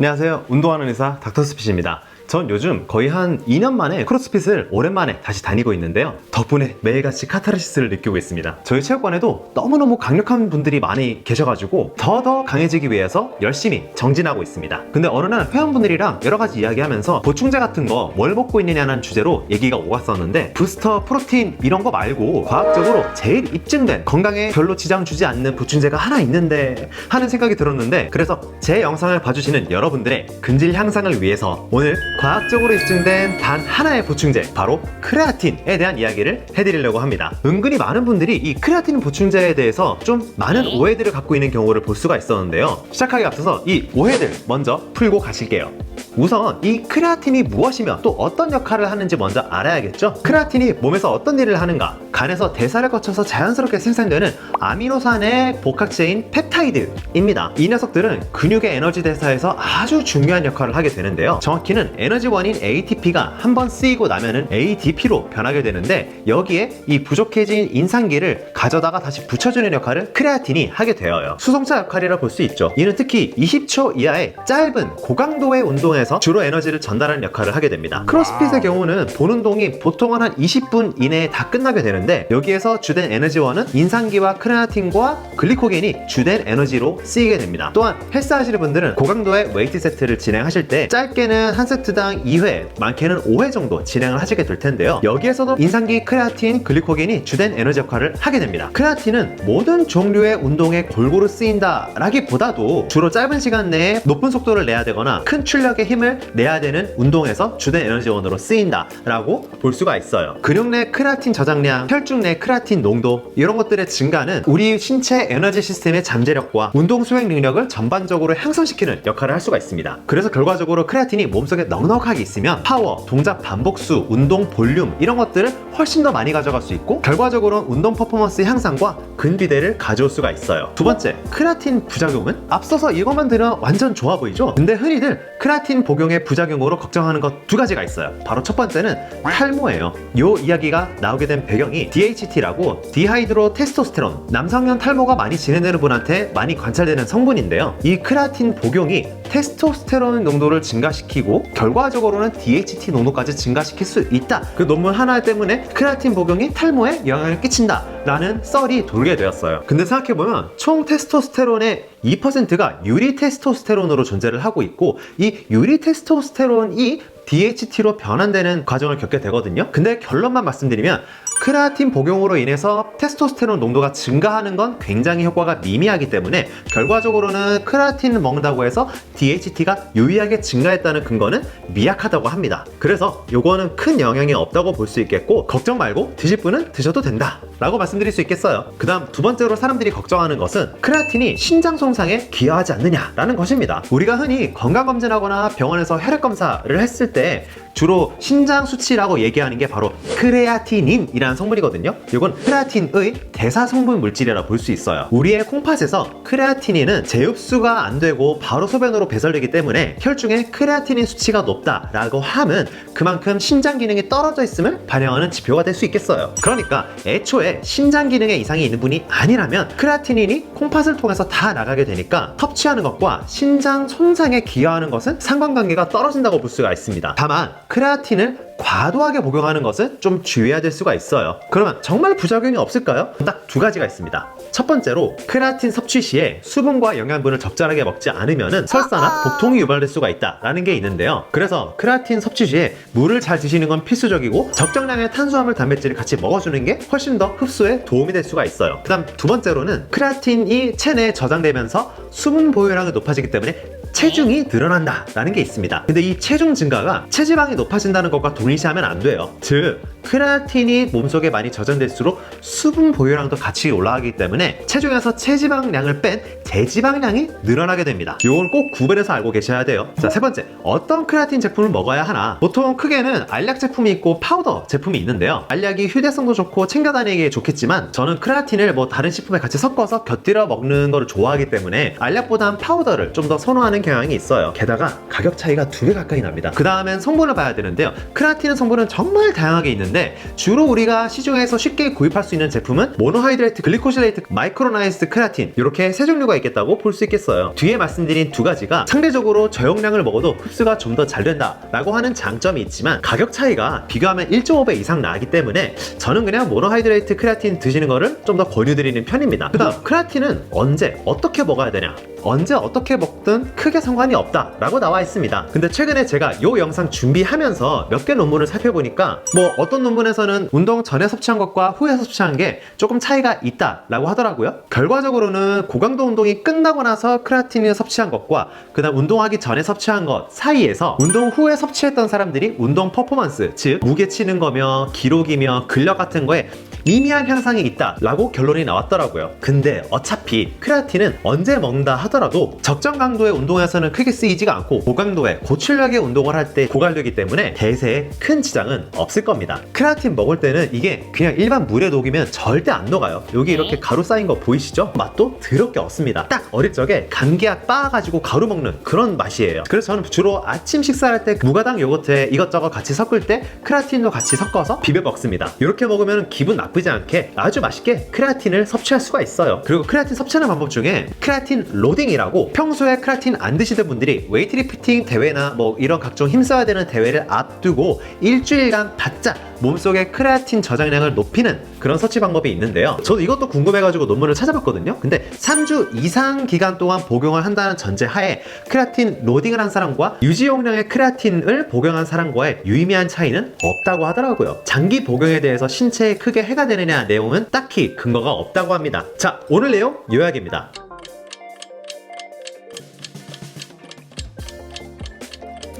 안녕하세요. 운동하는 의사 닥터스핏입니다. 전 요즘 거의 한 2년 만에 크로스핏을 오랜만에 다시 다니고 있는데요. 덕분에 매일같이 카타르시스를 느끼고 있습니다. 저희 체육관에도 너무너무 강력한 분들이 많이 계셔가지고 더 강해지기 위해서 열심히 정진하고 있습니다. 근데 어느 날 회원분들이랑 여러가지 이야기하면서 보충제 같은 거 뭘 먹고 있느냐는 주제로 얘기가 오갔었는데, 부스터, 프로틴 이런 거 말고 과학적으로 제일 입증된 건강에 별로 지장 주지 않는 보충제가 하나 있는데 하는 생각이 들었는데, 그래서 제 영상을 봐주시는 여러분들의 근질 향상을 위해서 오늘 과학적으로 입증된 단 하나의 보충제, 바로 크레아틴에 대한 이야기를 해드리려고 합니다. 은근히 많은 분들이 이 크레아틴 보충제에 대해서 좀 많은 오해들을 갖고 있는 경우를 볼 수가 있었는데요. 시작하기 앞서서 이 오해들 먼저 풀고 가실게요. 우선 이 크레아틴이 무엇이며 또 어떤 역할을 하는지 먼저 알아야겠죠? 크레아틴이 몸에서 어떤 일을 하는가? 간에서 대사를 거쳐서 자연스럽게 생산되는 아미노산의 복합체인 펩타이드입니다. 이 녀석들은 근육의 에너지 대사에서 아주 중요한 역할을 하게 되는데요. 정확히는 에너지원인 ATP가 한번 쓰이고 나면은 ADP로 변하게 되는데, 여기에 이 부족해진 인산기를 가져다가 다시 붙여주는 역할을 크레아틴이 하게 되어요. 수송차 역할이라 볼 수 있죠. 이는 특히 20초 이하의 짧은 고강도의 운동에서 주로 에너지를 전달하는 역할을 하게 됩니다. 크로스핏의 경우는 본 운동이 보통은 한 20분 이내에 다 끝나게 되는데, 여기에서 주된 에너지원은 인산기와 크레아틴과 글리코겐이 주된 에너지로 쓰이게 됩니다. 또한 헬스 하시는 분들은 고강도의 웨이트 세트를 진행하실 때 짧게는 한 세트당 2회, 많게는 5회 정도 진행을 하시게 될 텐데요. 여기에서도 인산기, 크레아틴, 글리코겐이 주된 에너지 역할을 하게 됩니다. 크레아틴은 모든 종류의 운동에 골고루 쓰인다 라기보다도 주로 짧은 시간 내에 높은 속도를 내야 되거나 큰 출력의 힘을 내야 되는 운동에서 주된 에너지원으로 쓰인다 라고 볼 수가 있어요. 근육 내 크레아틴 저장량, 혈중 내 크레아틴 농도, 이런 것들의 증가는 우리 신체 에너지 시스템의 잠재력과 운동 수행 능력을 전반적으로 향상시키는 역할을 할 수가 있습니다. 그래서 결과적으로 크레아틴이 몸속에 넉넉하게 있으면 파워, 동작 반복수, 운동 볼륨 이런 것들을 훨씬 더 많이 가져갈 수 있고, 결과적으로는 운동 퍼포먼스 향상과 근비대를 가져올 수가 있어요. 두 번째, 크레아틴 부작용은? 앞서서 이것만 들으면 완전 좋아 보이죠? 근데 흔히들 크레아틴 복용의 부작용으로 걱정하는 것 두 가지가 있어요. 바로 첫 번째는 탈모예요. 요 이야기가 나오게 된 배경이 DHT라고 디하이드로 테스토스테론, 남성형 탈모가 많이 진행되는 분한테 많이 관찰되는 성분인데요. 이 크레아틴 복용이 테스토스테론 농도를 증가시키고 결과적으로는 DHT 농도까지 증가시킬 수 있다. 그 논문 하나 때문에 크레아틴 복용이 탈모에 영향을 끼친다 라는 썰이 돌게 되었어요. 근데 생각해보면 총 테스토스테론의 2%가 유리 테스토스테론으로 존재를 하고 있고, 이 유리 테스토스테론이 DHT로 변환되는 과정을 겪게 되거든요. 근데 결론만 말씀드리면 크레아틴 복용으로 인해서 테스토스테론 농도가 증가하는 건 굉장히 효과가 미미하기 때문에 결과적으로는 크레아틴을 먹는다고 해서 DHT가 유의하게 증가했다는 근거는 미약하다고 합니다. 그래서 요거는 큰 영향이 없다고 볼 수 있겠고, 걱정 말고 드실 분은 드셔도 된다 라고 말씀드릴 수 있겠어요. 그 다음 두 번째로 사람들이 걱정하는 것은 크레아틴이 신장 손상에 기여하지 않느냐라는 것입니다. 우리가 흔히 건강검진하거나 병원에서 혈액검사를 했을 때 주로 신장 수치라고 얘기하는 게 바로 크레아티닌이라는 성분이거든요. 이건 크레아틴의 대사 성분 물질이라 볼 수 있어요. 우리의 콩팥에서 크레아티닌은 재흡수가 안 되고 바로 소변으로 배설되기 때문에 혈중에 크레아티닌 수치가 높다라고 하면 그만큼 신장 기능이 떨어져 있음을 반영하는 지표가 될 수 있겠어요. 그러니까 애초에 신장 기능에 이상이 있는 분이 아니라면 크레아티닌이 콩팥을 통해서 다 나가게 되니까 섭취하는 것과 신장 손상에 기여하는 것은 상관관계가 떨어진다고 볼 수가 있습니다. 다만 크레아틴을 과도하게 복용하는 것은 좀 주의해야 될 수가 있어요. 그러면 정말 부작용이 없을까요? 딱 두 가지가 있습니다. 첫 번째로 크레아틴 섭취 시에 수분과 영양분을 적절하게 먹지 않으면 설사나 복통이 유발될 수가 있다라는 게 있는데요. 그래서 크레아틴 섭취 시에 물을 잘 드시는 건 필수적이고, 적정량의 탄수화물, 단백질을 같이 먹어주는 게 훨씬 더 흡수에 도움이 될 수가 있어요. 그 다음 두 번째로는 크레아틴이 체내에 저장되면서 수분 보유량이 높아지기 때문에 체중이 늘어난다 라는 게 있습니다. 근데 이 체중 증가가 체지방이 높아진다는 것과 동일시하면 안 돼요. 즉 크레아틴이 몸속에 많이 저장될수록 수분 보유량도 같이 올라가기 때문에 체중에서 체지방량을 뺀 제지방량이 늘어나게 됩니다. 이건 꼭 구분해서 알고 계셔야 돼요. 자, 세 번째, 어떤 크레아틴 제품을 먹어야 하나? 보통 크게는 알약 제품이 있고 파우더 제품이 있는데요. 알약이 휴대성도 좋고 챙겨 다니기에 좋겠지만, 저는 크레아틴을 다른 식품에 같이 섞어서 곁들여 먹는 거를 좋아하기 때문에 알약보단 파우더를 좀 더 선호하는 경향이 있어요. 게다가 가격 차이가 2배 가까이 납니다. 그 다음엔 성분을 봐야 되는데요. 크레아틴 성분은 정말 다양하게 있는데 주로 우리가 시중에서 쉽게 구입할 수 있는 제품은 모노하이드레이트 글리코실레이트 마이크로나이즈드 크레아틴 이렇게 세 종류가 있겠다고 볼 수 있겠어요. 뒤에 말씀드린 두 가지가 상대적으로 저용량을 먹어도 흡수가 좀 더 잘 된다 라고 하는 장점이 있지만 가격 차이가 비교하면 1.5배 이상 나기 때문에 저는 그냥 모노하이드레이트 크레아틴 드시는 거를 좀 더 권유드리는 편입니다. 그 다음 크레아틴은 언제 어떻게 먹어야 되냐, 언제 어떻게 먹든 크게 상관이 없다 라고 나와 있습니다. 근데 최근에 제가 이 영상 준비하면서 몇 개 논문을 살펴보니까 뭐 어떤 논문에서는 운동 전에 섭취한 것과 후에 섭취한 게 조금 차이가 있다 라고 하더라고요. 결과적으로는 고강도 운동이 끝나고 나서 크레아틴을 섭취한 것과 그 다음 운동하기 전에 섭취한 것 사이에서 운동 후에 섭취했던 사람들이 운동 퍼포먼스, 즉 무게 치는 거며 기록이며 근력 같은 거에 미미한 향상이 있다 라고 결론이 나왔더라고요. 근데 어차피 크레아틴은 언제 먹는다 하더라도 적정 강도의 운동에서는 크게 쓰이지가 않고 고강도의 고출력의 운동을 할 때 고갈되기 때문에 대세에 큰 지장은 없을 겁니다. 크레아틴 먹을 때는 이게 그냥 일반 물에 녹이면 절대 안 녹아요. 여기 이렇게 가루 쌓인 거 보이시죠? 맛도 더럽게 없습니다. 딱 어릴 적에 감기약 빻아가지고 가루 먹는 그런 맛이에요. 그래서 저는 주로 아침 식사할 때 무가당 요거트에 이것저것 같이 섞을 때 크레아틴도 같이 섞어서 비벼 먹습니다. 이렇게 먹으면 기분 나쁘지 않게 아주 맛있게 크레아틴을 섭취할 수가 있어요. 그리고 크레아틴 섭취하는 방법 중에 크레아틴 로딩이라고 평소에 크레아틴 안 드시던 분들이 웨이트리프팅 대회나 뭐 이런 각종 힘써야 되는 대회를 앞두고 일주일간 바짝 몸속의 크레아틴 저장량을 높이는 그런 섭취 방법이 있는데요. 저도 이것도 궁금해가지고 논문을 찾아봤거든요. 근데 3주 이상 기간 동안 복용을 한다는 전제하에 크레아틴 로딩을 한 사람과 유지 용량의 크레아틴을 복용한 사람과의 유의미한 차이는 없다고 하더라고요. 장기 복용에 대해서 신체에 크게 해가 되느냐 내용은 딱히 근거가 없다고 합니다. 자, 오늘 내용 요약입니다.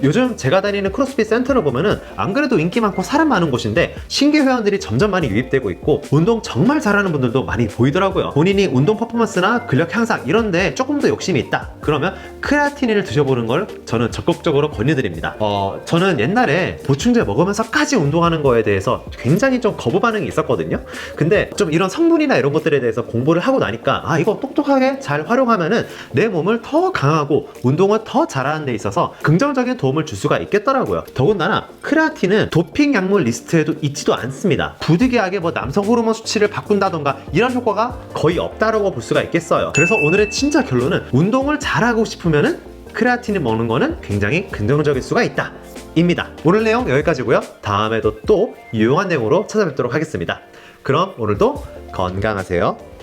요즘 제가 다니는 크로스핏 센터를 보면은 안 그래도 인기 많고 사람 많은 곳인데 신규 회원들이 점점 많이 유입되고 있고 운동 정말 잘하는 분들도 많이 보이더라고요. 본인이 운동 퍼포먼스나 근력 향상 이런데 조금 더 욕심이 있다 그러면 크레아틴을 드셔보는 걸 저는 적극적으로 권유드립니다. 저는 옛날에 보충제 먹으면서까지 운동하는 거에 대해서 굉장히 좀 거부 반응이 있었거든요. 근데 좀 이런 성분이나 이런 것들에 대해서 공부를 하고 나니까 이거 똑똑하게 잘 활용하면은 내 몸을 더 강하고 운동을 더 잘하는 데 있어서 긍정적인 도움을 줄 수가 있겠더라고요. 더군다나 크레아틴은 도핑 약물 리스트에도 있지도 않습니다. 부득이하게 뭐 남성 호르몬 수치를 바꾼다던가 이런 효과가 거의 없다라고 볼 수가 있겠어요. 그래서 오늘의 진짜 결론은 운동을 잘하고 싶으면은 크레아틴을 먹는 거는 굉장히 긍정적일 수가 있다 입니다. 오늘 내용 여기까지고요. 다음에도 또 유용한 내용으로 찾아뵙도록 하겠습니다. 그럼 오늘도 건강하세요.